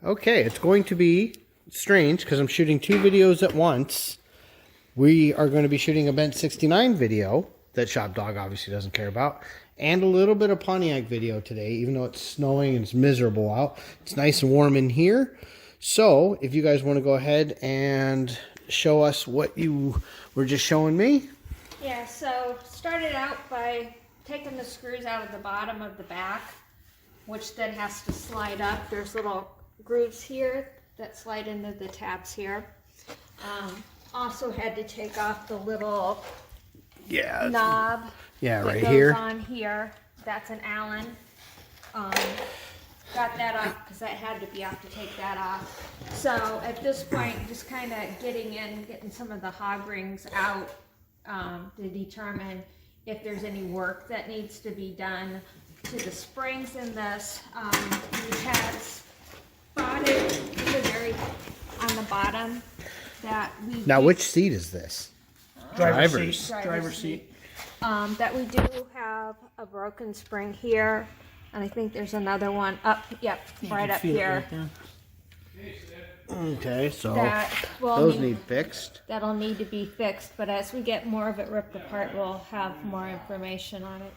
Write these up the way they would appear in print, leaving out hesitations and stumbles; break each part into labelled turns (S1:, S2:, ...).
S1: Okay, it's going to be strange because I'm shooting 2 videos at once. We are going to be shooting a Bent69 video that ShopDog obviously doesn't care about, and a little bit of Pontiac video today, even though it's snowing and it's miserable out. It's nice and warm in here. So, if you guys want to go ahead and show us what you were just showing me.
S2: Yeah, so started out by taking the screws out of the bottom of the back, which then has to slide up. There's little grooves here that slide into the tabs here. Also had to take off the little knob that
S1: right
S2: goes
S1: here
S2: on here. That's an Allen. Got that off because that had to be off to take that off. So at this point, just kind of getting some of the hog rings out to determine if there's any work that needs to be done to the springs in this. We had spotted on the bottom that we
S1: Now, which seat is this?
S2: Driver's seat. That we do have a broken spring here, and I think there's another one up. Yep, right up here.
S1: Okay, so
S2: those
S1: need fixed.
S2: That'll need to be fixed, but as we get more of it ripped apart, we'll have more information on it.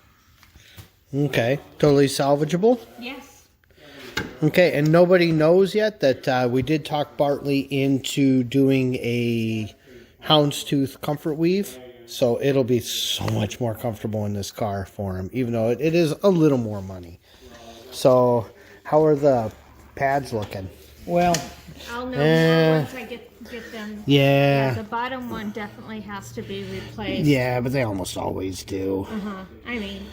S1: Okay, totally salvageable?
S2: Yes.
S1: Okay, and nobody knows yet that we did talk Bartley into doing a houndstooth comfort weave, so it'll be so much more comfortable in this car for him, even though it is a little more money. So, how are the pads looking?
S2: Well, I'll know more once I get them.
S1: Yeah.
S2: The bottom one definitely has to be replaced.
S1: Yeah, but they almost always do.
S2: I mean,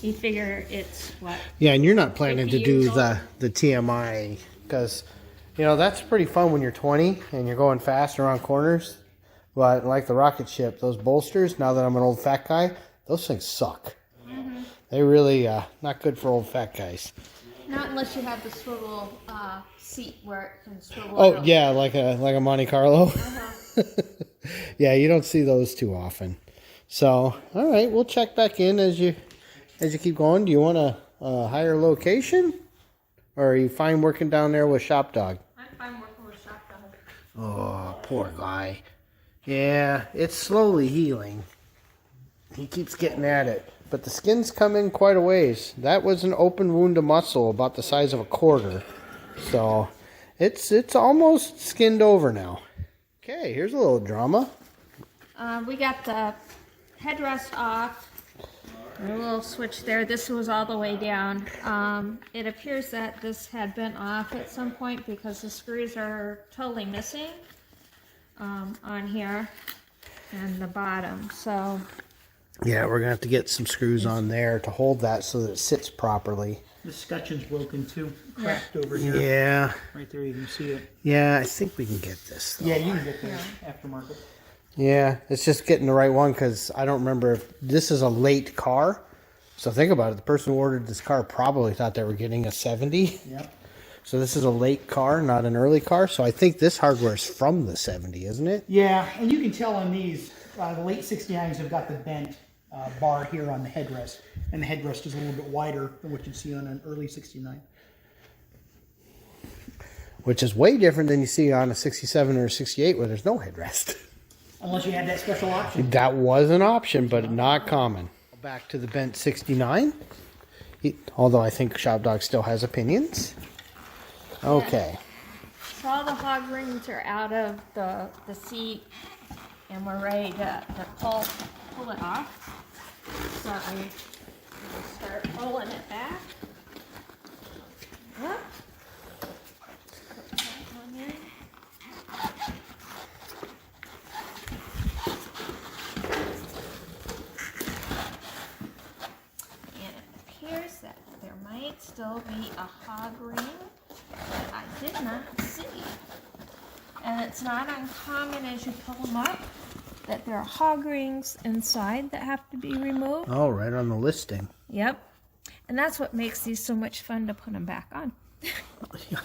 S2: you figure it's what?
S1: Yeah, and you're not planning to do the TMI because, you know, that's pretty fun when you're 20 and you're going fast around corners. But like the rocket ship, those bolsters, now that I'm an old fat guy, those things suck. They really not good for old fat guys.
S2: Not unless you have the swivel seat where it can swivel.
S1: Oh yeah, like a Monte Carlo. Yeah, you don't see those too often. So, all right, we'll check back in as you keep going. Do you want a higher location, or are you fine working down there with ShopDog?
S2: I'm fine working with ShopDog.
S1: Oh, poor guy. Yeah, it's slowly healing. He keeps getting at it. But the skin's come in quite a ways. That was an open wound of muscle about the size of a quarter. So, it's almost skinned over now. Okay, here's a little drama.
S2: We got the headrest off. A little switch there. This was all the way down. It appears that this had been off at some point because the screws are totally missing on here and the bottom. So
S1: yeah, we're gonna have to get some screws on there to hold that so that it sits properly.
S3: The scutchion's broken too, cracked over here.
S1: Yeah.
S3: Right there, you can see it.
S1: Yeah, I think we can get this, though.
S3: Yeah, you can get the aftermarket.
S1: Yeah, it's just getting the right one because I don't remember if this is a late car. So think about it. The person who ordered this car probably thought they were getting a 70.
S3: Yep.
S1: So this is a late car, not an early car. So I think this hardware is from the 70, isn't it?
S3: Yeah, and you can tell on these, the late 69s have got the bent bar here on the headrest. And the headrest is a little bit wider than what you'd see on an early 69.
S1: Which is way different than you see on a 67 or a 68 where there's no headrest.
S3: Unless you had that special option.
S1: That was an option, but not common. Back to the Bent69. Although I think ShopDog still has opinions. Okay.
S2: So all the hog rings are out of the seat, and we're ready to pull it off. So we'll start pulling it back. Up. Put that one in. And it appears that there might still be a hog ring that I did not see. And it's not uncommon as you pull them up that there are hog rings inside that have to be removed.
S1: Oh, right on the listing.
S2: Yep. And that's what makes these so much fun to put them back on.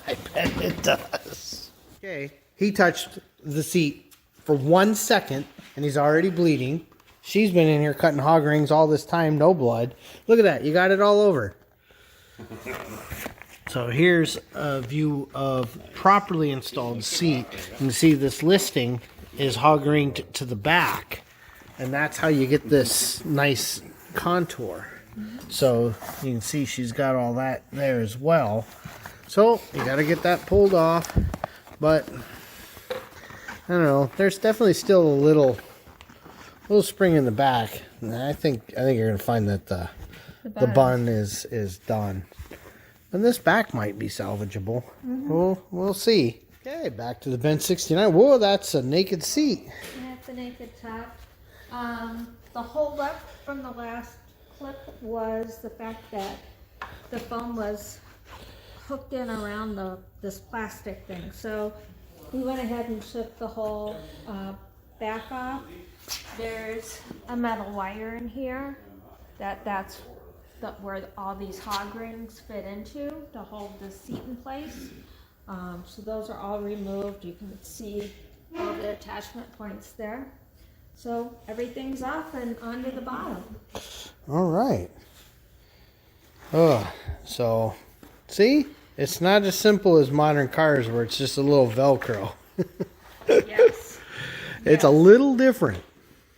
S1: I bet it does. Okay. He touched the seat for 1 second, and he's already bleeding. She's been in here cutting hog rings all this time, no blood. Look at that. You got it all over. So here's a view of properly installed seat. You can see this listing is hog-ringed to the back, and that's how you get this nice contour. So you can see she's got all that there as well. So you got to get that pulled off, but I don't know. There's definitely still a little spring in the back. And I think you're gonna find that the bun is done. And this back might be salvageable. We'll see. Okay, back to the Bent69. Whoa, that's a naked seat.
S2: Yeah, it's a naked top. The holdup from the last clip was the fact that the foam was hooked in around this plastic thing. So we went ahead and took the whole back off. There's a metal wire in here that's where all these hog rings fit into to hold the seat in place. So those are all removed. You can see all the attachment points there. So everything's off and onto the bottom.
S1: All right. Oh, so see, it's not as simple as modern cars where it's just a little Velcro.
S2: Yes.
S1: It's a little different.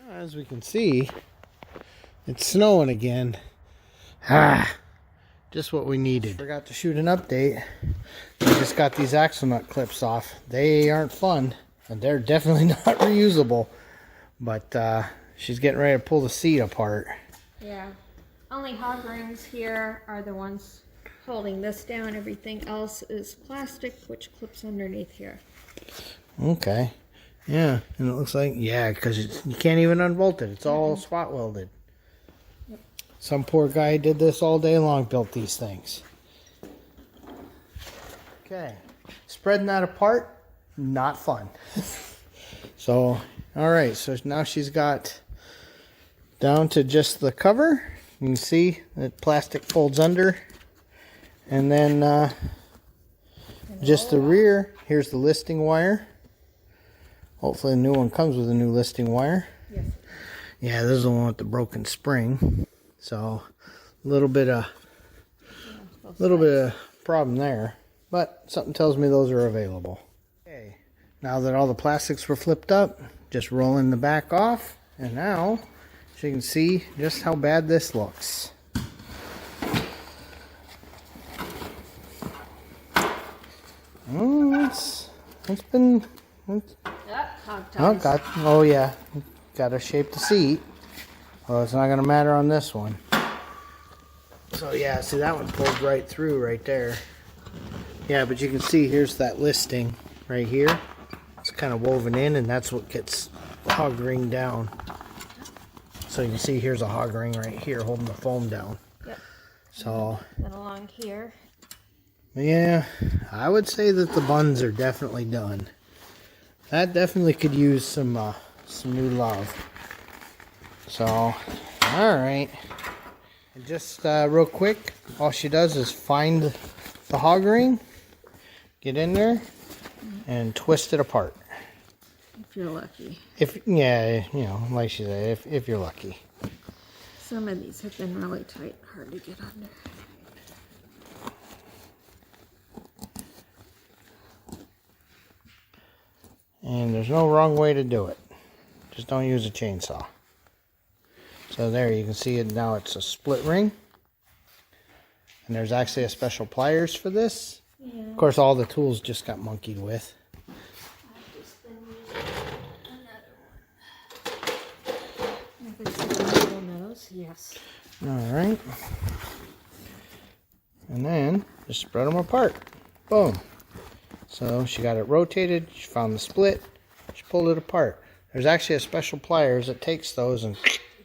S1: As we can see, it's snowing again. Just what we needed. Forgot to shoot an update. We just got these axle nut clips off. They aren't fun, and they're definitely not reusable. But she's getting ready to pull the seat apart.
S2: Yeah. Only hog rings here are the ones holding this down. Everything else is plastic, which clips underneath here.
S1: Okay. Yeah, and it looks like, yeah, because you can't even unbolt it. It's all spot welded.
S2: Yep.
S1: Some poor guy did this all day long, built these things. Okay. Spreading that apart, not fun. So, all right, so now she's got down to just the cover. You can see that plastic folds under. And then just the rear, here's the listing wire. Hopefully the new one comes with a new listing wire.
S2: Yes.
S1: Yeah, this is the one with the broken spring. So a little bit of problem there. But something tells me those are available. Okay. Now that all the plastics were flipped up, just rolling the back off. And now, as you can see just how bad this looks. Oh, it's been... Oh yeah, got to shape the seat. Well, it's not going to matter on this one. So yeah, see that one pulled right through right there. Yeah, but you can see here's that listing right here. It's kind of woven in, and that's what gets hog ring down. So you can see here's a hog ring right here holding the foam down.
S2: Yep.
S1: So.
S2: And along here.
S1: Yeah, I would say that the buns are definitely done. That definitely could use some new love. So, all right. And just real quick, all she does is find the hog ring, get in there, and twist it apart.
S2: If you're lucky.
S1: Yeah, you know, like she said, if you're lucky.
S2: Some of these have been really tight, hard to get under.
S1: And there's no wrong way to do it. Just don't use a chainsaw. So there you can see it now. It's a split ring. And there's actually a special pliers for this. Yeah. Of course, all the tools just got monkeyed with.
S2: I've just been using another one. Nose, yes.
S1: Alright. And then just spread them apart. Boom. So she got it rotated, she found the split, she pulled it apart. There's actually a special pliers that takes those and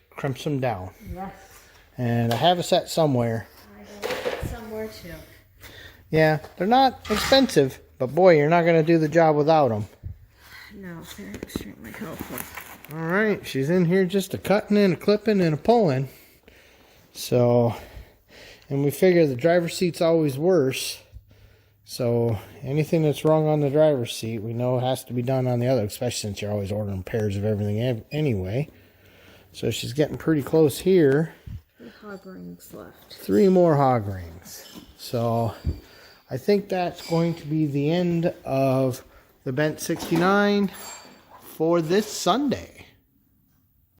S1: crimps them down.
S2: Yes.
S1: And I have a set somewhere.
S2: I have it somewhere too.
S1: Yeah, they're not expensive, but boy, you're not going to do the job without them.
S2: No, they're extremely helpful.
S1: Alright, she's in here just a cutting and a clipping and a pulling. So, and we figure the driver's seat's always worse. So anything that's wrong on the driver's seat, we know has to be done on the other, especially since you're always ordering pairs of everything anyway. So she's getting pretty close here.
S2: 3 hog rings left.
S1: 3 more hog rings. So I think that's going to be the end of the Bent 69 for this Sunday.